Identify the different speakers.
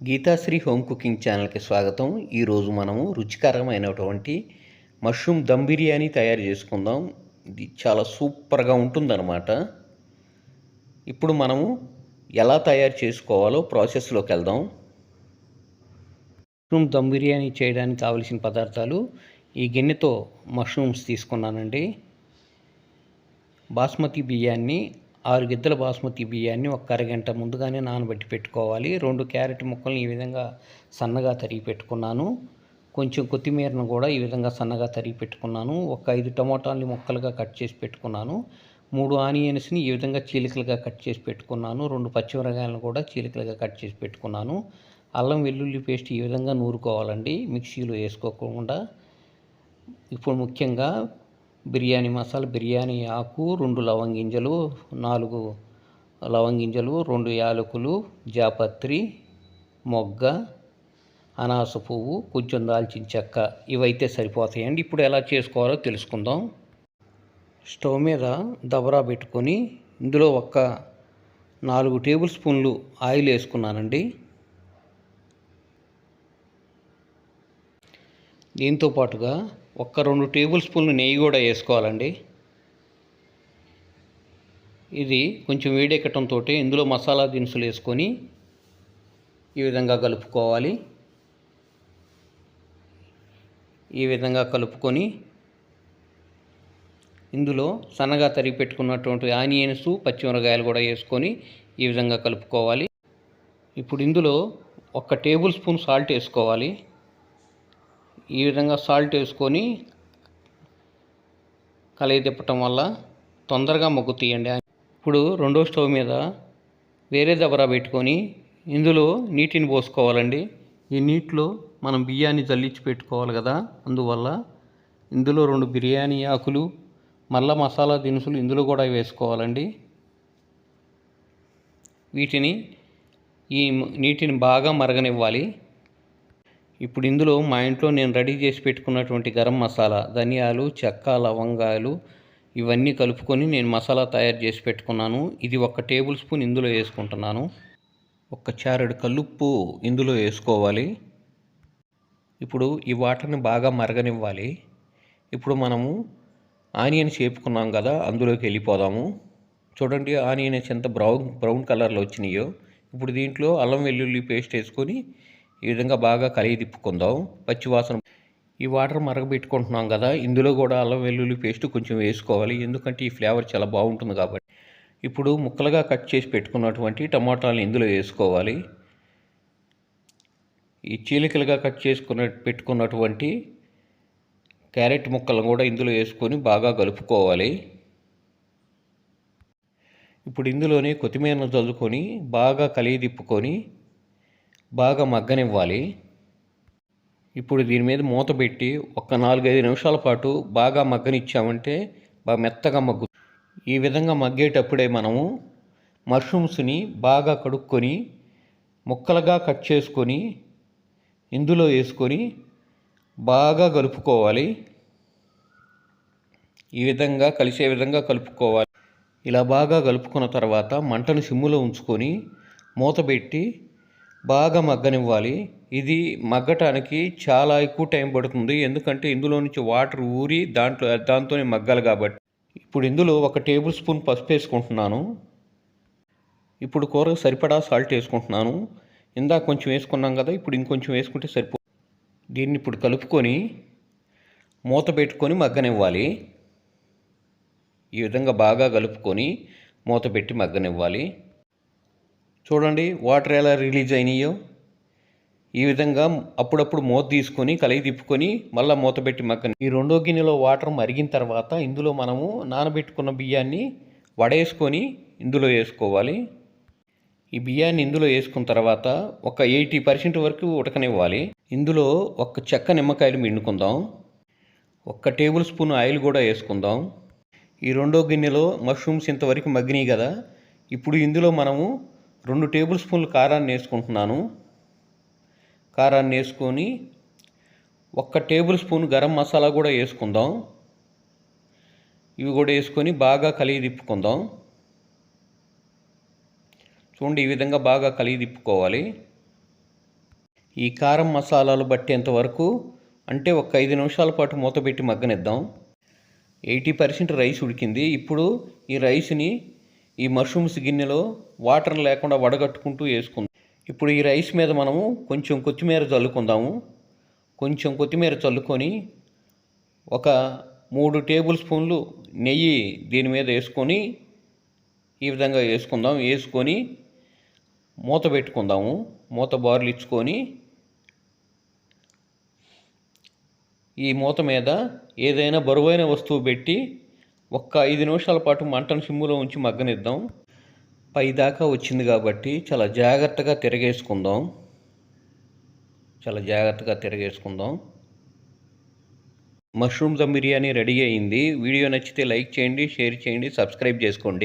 Speaker 1: Geethasri home cooking ఛానల్కి స్వాగతం. ఈరోజు మనము రుచికరమైనటువంటి మష్రూమ్ దమ్ బిర్యానీ తయారు చేసుకుందాం. ఇది చాలా సూపర్గా ఉంటుందన్నమాట. ఇప్పుడు మనము ఎలా తయారు చేసుకోవాలో ప్రాసెస్లోకి వెళ్దాం. మష్రూమ్ దమ్ బిర్యానీ చేయడానికి కావలసిన పదార్థాలు: ఈ గిన్నెతో మష్రూమ్స్ తీసుకున్నానండి. బాస్మతి బియ్యాన్ని 6 గిద్దల బాస్మతి బియ్యాన్ని ఒక అరగంట ముందుగానే నానబెట్టి పెట్టుకోవాలి. 2 క్యారెట్ ముక్కల్ని ఈ విధంగా సన్నగా తరిగి పెట్టుకున్నాను. కొంచెం కొత్తిమీరను కూడా ఈ విధంగా సన్నగా తరిగి పెట్టుకున్నాను. ఒక 5 టమోటాలని ముక్కలుగా కట్ చేసి పెట్టుకున్నాను. 3 ఆనియన్స్ని ఈ విధంగా చీలికలుగా కట్ చేసి పెట్టుకున్నాను. 2 పచ్చిమిరకాయలను కూడా చీలికలుగా కట్ చేసి పెట్టుకున్నాను. అల్లం వెల్లుల్లి పేస్ట్ ఈ విధంగా నూరుకోవాలండి, మిక్సీలో వేసుకోకుండా. ఇప్పుడు ముఖ్యంగా బిర్యానీ మసాలా, బిర్యానీ ఆకు, 2 లవంగింజలు, 4 లవంగింజలు, 2 యాలకులు, జాపత్రి, మొగ్గ, అనాస పువ్వు, కొంచెం దాల్చిన చెక్క, ఇవైతే సరిపోతాయండి. ఇప్పుడు ఎలా చేసుకోవాలో తెలుసుకుందాం. స్టవ్ మీద దబరా పెట్టుకొని ఇందులో ఒక 4 టేబుల్ స్పూన్లు ఆయిల్ వేసుకున్నానండి. దీంతో పాటుగా ఒక 2 టేబుల్ స్పూన్లు నెయ్యి కూడా వేసుకోవాలండి. ఇది కొంచెం వేడెక్కడంతో ఇందులో మసాలా దినుసులు వేసుకొని ఈ విధంగా కలుపుకోవాలి. ఈ విధంగా కలుపుకొని ఇందులో సన్నగా తరిగి పెట్టుకున్నటువంటి ఆనియన్స్, పచ్చిమిరకాయలు కూడా వేసుకొని ఈ విధంగా కలుపుకోవాలి. ఇప్పుడు ఇందులో 1 టేబుల్ స్పూన్ సాల్ట్ వేసుకోవాలి. ఈ విధంగా సాల్ట్ వేసుకొని కలయి తిప్పటం వల్ల తొందరగా మగ్గుతాయండి. ఇప్పుడు రెండో స్టవ్ మీద వేరే దబరా పెట్టుకొని ఇందులో నీటిని పోసుకోవాలండి. ఈ నీటిలో మనం బియ్యాన్ని జల్లించి పెట్టుకోవాలి కదా, అందువల్ల ఇందులో 2 బిర్యానీ ఆకులు, మళ్ళా మసాలా దినుసులు ఇందులో కూడా వేసుకోవాలండి. ఈ నీటిని బాగా మరగనివ్వాలి. ఇప్పుడు ఇందులో మా ఇంట్లో నేను రెడీ చేసి పెట్టుకున్నటువంటి గరం మసాలా, ధనియాలు, చెక్క, లవంగాలు ఇవన్నీ కలుపుకొని నేను మసాలా తయారు చేసి పెట్టుకున్నాను. ఇది 1 టేబుల్ స్పూన్ ఇందులో వేసుకుంటున్నాను. 1 చారెడు కల్లుప్పు ఇందులో వేసుకోవాలి. ఇప్పుడు ఈ వాటర్ని బాగా మరగనివ్వాలి. ఇప్పుడు మనము ఆనియన్స్ వేపుకున్నాం కదా, అందులోకి వెళ్ళిపోదాము. చూడండి, ఆనియన్స్ ఎంత బ్రౌన్ కలర్లో వచ్చినాయో. ఇప్పుడు దీంట్లో అల్లం వెల్లుల్లి పేస్ట్ వేసుకొని ఈ విధంగా బాగా కలిగి తిప్పుకుందాం. పచ్చివాసన. ఈ వాటర్ మరగబెట్టుకుంటున్నాం కదా, ఇందులో కూడా అల్లం వెల్లుల్లి పేస్ట్ కొంచెం వేసుకోవాలి, ఎందుకంటే ఈ ఫ్లేవర్ చాలా బాగుంటుంది కాబట్టి. ఇప్పుడు ముక్కలుగా కట్ చేసి పెట్టుకున్నటువంటి టమాటాలను ఇందులో వేసుకోవాలి. ఈ చీలికలుగా కట్ పెట్టుకున్నటువంటి క్యారెట్ ముక్కలను కూడా ఇందులో వేసుకొని బాగా కలుపుకోవాలి. ఇప్పుడు ఇందులోనే కొత్తిమీరను చల్లుకొని బాగా కలిగి తిప్పుకొని బాగా మగ్గనివ్వాలి. ఇప్పుడు దీని మీద మూత పెట్టి ఒక 4-5 నిమిషాల పాటు బాగా మగ్గనిచ్చామంటే బాగా మెత్తగా మగ్గు. ఈ విధంగా మగ్గేటప్పుడే మనము మష్రూమ్స్ని బాగా కడుక్కొని ముక్కలుగా కట్ చేసుకొని ఇందులో వేసుకొని బాగా కలుపుకోవాలి. ఈ విధంగా కలిసే విధంగా కలుపుకోవాలి. ఇలా బాగా కలుపుకున్న తర్వాత మంటను సిమ్ములో ఉంచుకొని మూత పెట్టి బాగా మగ్గనివ్వాలి. ఇది మగ్గటానికి చాలా ఎక్కువ టైం పడుతుంది, ఎందుకంటే ఇందులో నుంచి వాటర్ ఊరి దాంతోనే మగ్గాలి కాబట్టి. ఇప్పుడు ఇందులో 1 టేబుల్ స్పూన్ పసుపు వేసుకుంటున్నాను. ఇప్పుడు కూరకు సరిపడా సాల్ట్ వేసుకుంటున్నాను. ఇందాక కొంచెం వేసుకున్నాం కదా, ఇప్పుడు ఇంకొంచెం వేసుకుంటే సరిపో. దీన్ని ఇప్పుడు కలుపుకొని మూత పెట్టుకొని మగ్గనివ్వాలి. ఈ విధంగా బాగా కలుపుకొని మూత పెట్టి మగ్గనివ్వాలి. చూడండి వాటర్ ఎలా రిలీజ్ అయినాయో. ఈ విధంగా అప్పుడప్పుడు మూత తీసుకొని కలిగి తిప్పుకొని మళ్ళీ మూత పెట్టి మగ్గని. ఈ రెండో గిన్నెలో వాటర్ మరిగిన తర్వాత ఇందులో మనము నానబెట్టుకున్న బియ్యాన్ని వడేసుకొని ఇందులో వేసుకోవాలి. ఈ బియ్యాన్ని ఇందులో వేసుకున్న తర్వాత ఒక 80% వరకు ఉడకనివ్వాలి. ఇందులో 1 చెక్క నిమ్మకాయలు పిండుకుందాం. 1 టేబుల్ స్పూన్ ఆయిల్ కూడా వేసుకుందాం. ఈ రెండో గిన్నెలో మష్రూమ్స్ ఇంతవరకు మగ్గినాయి కదా, ఇప్పుడు ఇందులో మనము 2 టేబుల్ స్పూన్లు కారాన్ని వేసుకుంటున్నాను. కారాన్ని వేసుకొని 1 టేబుల్ స్పూన్ గరం మసాలా కూడా వేసుకుందాం. ఇవి కూడా వేసుకొని బాగా కలిగి తిప్పుకుందాం. చూడండి, ఈ విధంగా బాగా కలిగి తిప్పుకోవాలి. ఈ కారం మసాలాలు పట్టేంత వరకు, అంటే ఒక 5 నిమిషాల పాటు మూత పెట్టి మగ్గనిద్దాం. 80% రైస్ ఉడికింది. ఇప్పుడు ఈ రైస్ని ఈ మష్రూమ్స్ గిన్నెలో వాటర్ లేకుండా వడగట్టుకుంటూ వేసుకుందాం. ఇప్పుడు ఈ రైస్ మీద మనము కొంచెం కొత్తిమీర చల్లుకుందాము. కొంచెం కొత్తిమీర చల్లుకొని ఒక 3 టేబుల్ స్పూన్లు నెయ్యి దీని మీద వేసుకొని ఈ విధంగా వేసుకుందాం. వేసుకొని మూత పెట్టుకుందాము. మూత బారులు ఇచ్చుకొని ఈ మూత మీద ఏదైనా బరువైన వస్తువు పెట్టి ఒక్క 5 నిమిషాల పాటు మంటను సిమ్ములో ఉంచి మగ్గనిద్దాం. పైదాకా వచ్చింది కాబట్టి చాలా జాగ్రత్తగా తిరగేసుకుందాం. మష్రూమ్ దమ్ బిర్యానీ రెడీ అయింది. వీడియో నచ్చితే లైక్ చేయండి, షేర్ చేయండి, సబ్స్క్రైబ్ చేసుకోండి.